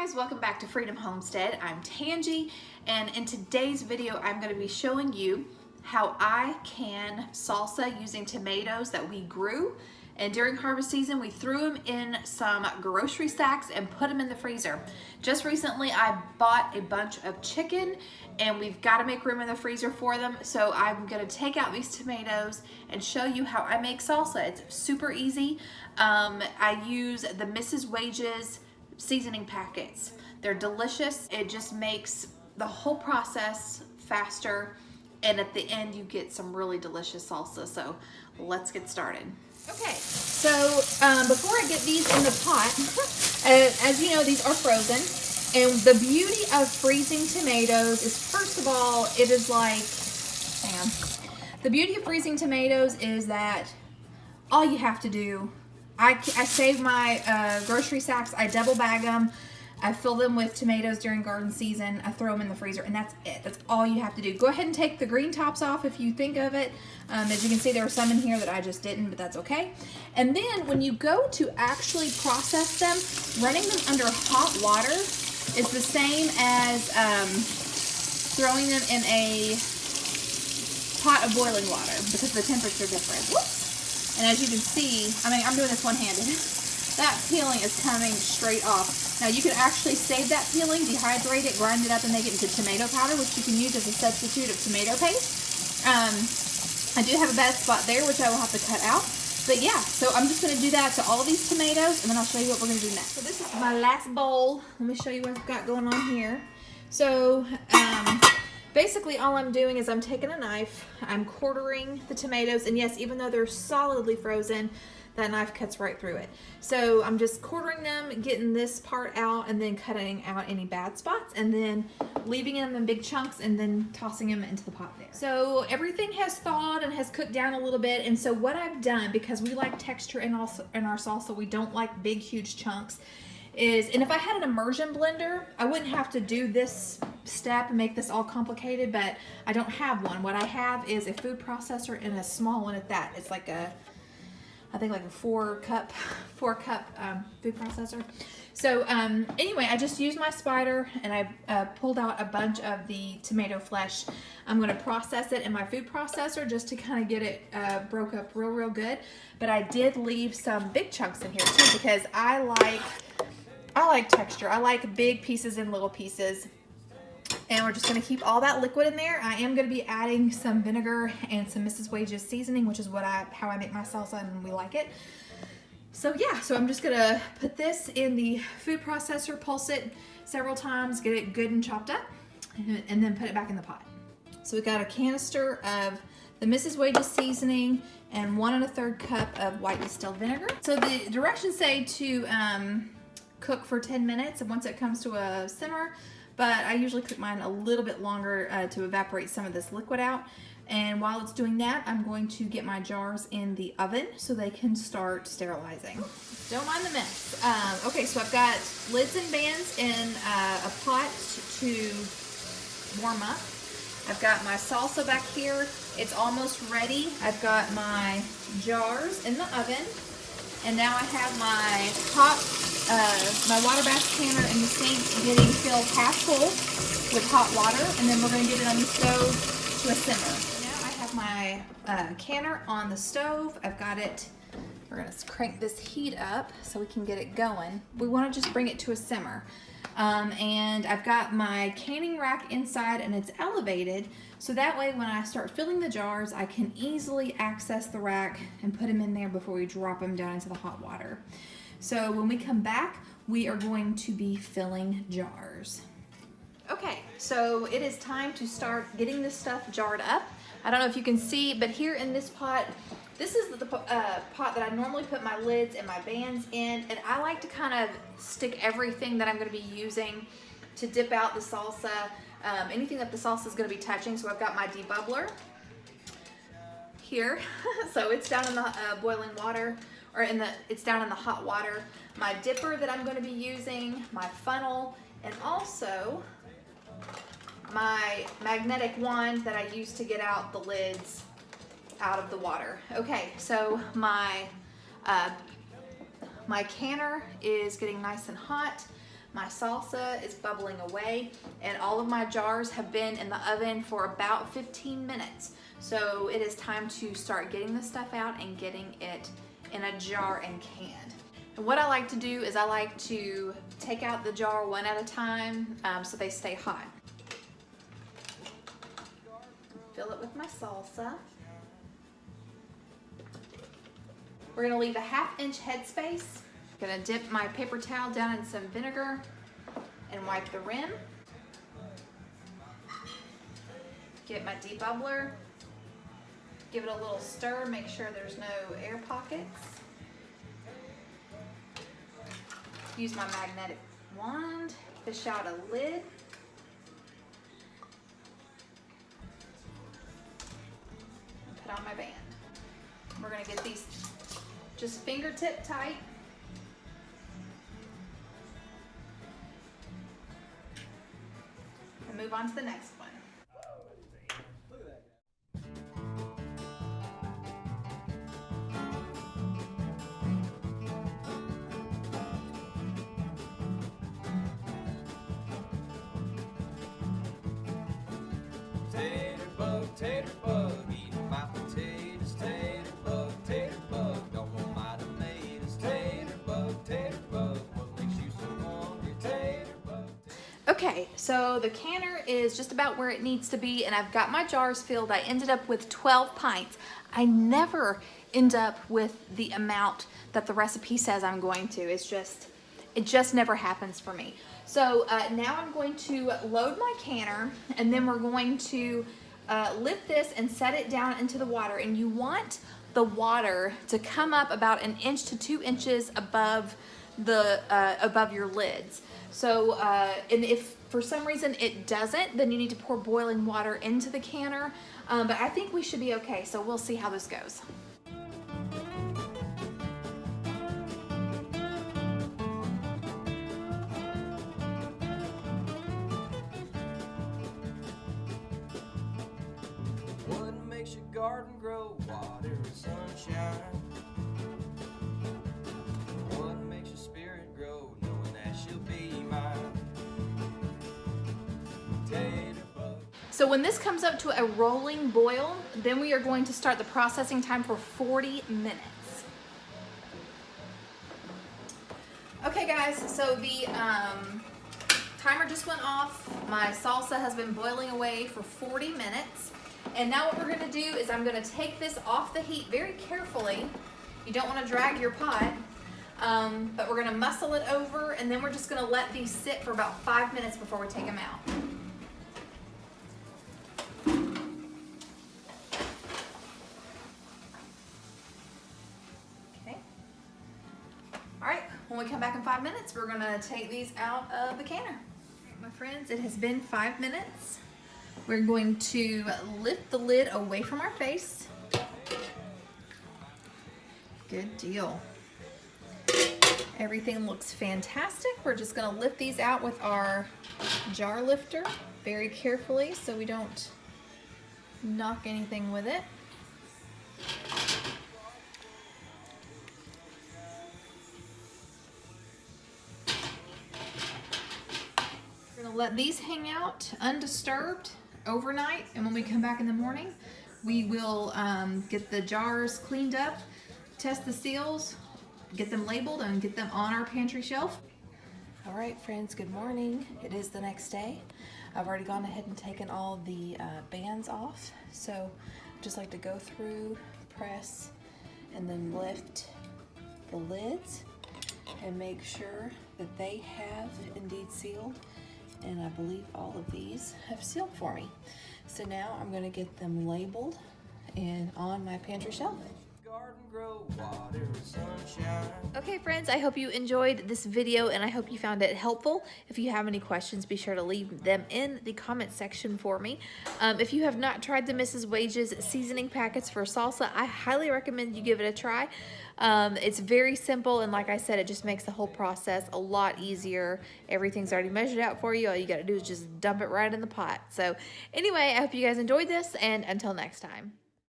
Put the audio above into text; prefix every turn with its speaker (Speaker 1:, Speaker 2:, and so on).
Speaker 1: guys, welcome back to Freedom Homestead. I'm Tangie, and in today's video I'm going to be showing you how I can salsa using tomatoes that we grew, and during harvest season we threw them in some grocery sacks and put them in the freezer. Just recently I bought a bunch of chicken and we've got to make room in the freezer for them, so I'm going to take out these tomatoes and show you how I make salsa. It's super easy. I use the Mrs Wages seasoning packets. They're delicious. It just makes the whole process faster, and at the end you get some really delicious salsa. So let's get started. Okay, so before I get these in the pot, as you know, these are frozen, and the beauty of freezing tomatoes is, first of all, it is like, hang on, the beauty of freezing tomatoes is that all you have to do, I save my grocery sacks, I double bag them, I fill them with tomatoes during garden season, I throw them in the freezer, and that's it. That's all you have to do. Go ahead and take the green tops off if you think of it. As you can see, there are some in here that I just didn't, but that's okay. And then when you go to actually process them, running them under hot water is the same as throwing them in a pot of boiling water because the temperature different. Whoops. And as you can see, I mean, I'm doing this one-handed. That peeling is coming straight off. Now you can actually save that peeling, dehydrate it, grind it up, and make it into tomato powder, which you can use as a substitute of tomato paste. I do have a bad spot there, which I will have to cut out. But yeah, so I'm just going to do that to all of these tomatoes, and then I'll show you what we're going to do next. So this is my last bowl. Let me show you what I've got going on here. So basically all I'm doing is I'm taking a knife, I'm quartering the tomatoes, and yes, even though they're solidly frozen, that knife cuts right through it. So I'm just quartering them, getting this part out, and then cutting out any bad spots, and then leaving them in big chunks, and then tossing them into the pot there. So everything has thawed and has cooked down a little bit, and so what I've done, because we like texture in our salsa, we don't like big, huge chunks, is, and if I had an immersion blender, I wouldn't have to do this step and make this all complicated, but I don't have one. What I have is a food processor, and a small one at that. It's like a, I think like a four cup food processor. So anyway, I just used my spider and I pulled out a bunch of the tomato flesh. I'm going to process it in my food processor just to kind of get it broke up real good. But I did leave some big chunks in here too, because I like texture. I like big pieces and little pieces. And we're just going to keep all that liquid in there. I am going to be adding some vinegar and some Mrs Wages seasoning, which is how I make my salsa, and we like it. So yeah, so I'm just going to put this in the food processor, pulse it several times, get it good and chopped up, and then put it back in the pot. So we've got a canister of the Mrs Wages seasoning and 1 1/3 cup of white distilled vinegar. So the directions say to cook for 10 minutes, and once it comes to a simmer, but I usually cook mine a little bit longer to evaporate some of this liquid out. And while it's doing that, I'm going to get my jars in the oven so they can start sterilizing. Don't mind the mess. Okay, so I've got lids and bands in a pot to warm up. I've got my salsa back here. It's almost ready. I've got my jars in the oven. And now I have my my water bath canner in the sink getting filled half full with hot water, and then we're going to get it on the stove to a simmer. Now I have my canner on the stove. I've got it, we're going to crank this heat up so we can get it going. We want to just bring it to a simmer. And I've got my canning rack inside, and it's elevated, so that way when I start filling the jars, I can easily access the rack and put them in there before we drop them down into the hot water. So when we come back, we are going to be filling jars. Okay, so it is time to start getting this stuff jarred up. I don't know if you can see, but here in this pot, this is the pot that I normally put my lids and my bands in, and I like to kind of stick everything that I'm going to be using to dip out the salsa, anything that the salsa is going to be touching. So I've got my debubbler here, so it's down in the boiling water, or it's down in the hot water. My dipper that I'm going to be using, my funnel, and also my magnetic wand that I use to get out the lids out of the water. Okay, so my canner is getting nice and hot. My salsa is bubbling away, and all of my jars have been in the oven for about 15 minutes. So it is time to start getting the stuff out and getting it in a jar and canned. And what I like to do is I like to take out the jar one at a time so they stay hot. Fill it with my salsa. We're gonna leave a 1/2 inch headspace. Gonna dip my paper towel down in some vinegar and wipe the rim. Get my debubbler. Give it a little stir, make sure there's no air pockets. Use my magnetic wand, fish out a lid. And put on my band. We're gonna get these just fingertip tight. And move on to the next one.
Speaker 2: Tater bug, eating my potatoes. Tater bug, don't want my tomatoes. Tater bug, what makes you so hungry? Tater bug.
Speaker 1: Okay, so the canner is just about where it needs to be, and I've got my jars filled. I ended up with 12 pints. I never end up with the amount that the recipe says I'm going to. It just never happens for me. So now I'm going to load my canner, and then we're going to lift this and set it down into the water. And you want the water to come up about 1 inch to 2 inches above the above your lids. So and if for some reason it doesn't, then you need to pour boiling water into the canner. But I think we should be okay, so we'll see how this goes.
Speaker 2: What makes your garden grow? Water and sunshine. What makes your spirit grow? Knowing that she'll be mine. Tater bug.
Speaker 1: So when this comes up to a rolling boil, then we are going to start the processing time for 40 minutes. Okay guys, so the timer just went off. My salsa has been boiling away for 40 minutes. And now what we're gonna do is I'm gonna take this off the heat very carefully. You don't wanna drag your pot, but we're gonna muscle it over, and then we're just gonna let these sit for about 5 minutes before we take them out. Okay. All right, when we come back in 5 minutes, we're gonna take these out of the canner. My friends, it has been 5 minutes. We're going to lift the lid away from our face. Good deal. Everything looks fantastic. We're just gonna lift these out with our jar lifter very carefully so we don't knock anything with it. We're gonna let these hang out undisturbed overnight, and when we come back in the morning, we will get the jars cleaned up, test the seals, get them labeled, and get them on our pantry shelf. All right, friends, good morning. It is the next day. I've already gone ahead and taken all the bands off, so I just like to go through, press, and then lift the lids and make sure that they have indeed sealed. And I believe all of these have sealed for me. So now I'm gonna get them labeled and on my pantry shelf.
Speaker 2: Garden grow, water and sunshine.
Speaker 1: Okay friends, I hope you enjoyed this video and I hope you found it helpful. If you have any questions, be sure to leave them in the comment section for me. If you have not tried the Mrs. Wages seasoning packets for salsa, I highly recommend you give it a try. It's very simple, and like I said, it just makes the whole process a lot easier. Everything's already measured out for you. All you gotta do is just dump it right in the pot. So anyway, I hope you guys enjoyed this, and until next time.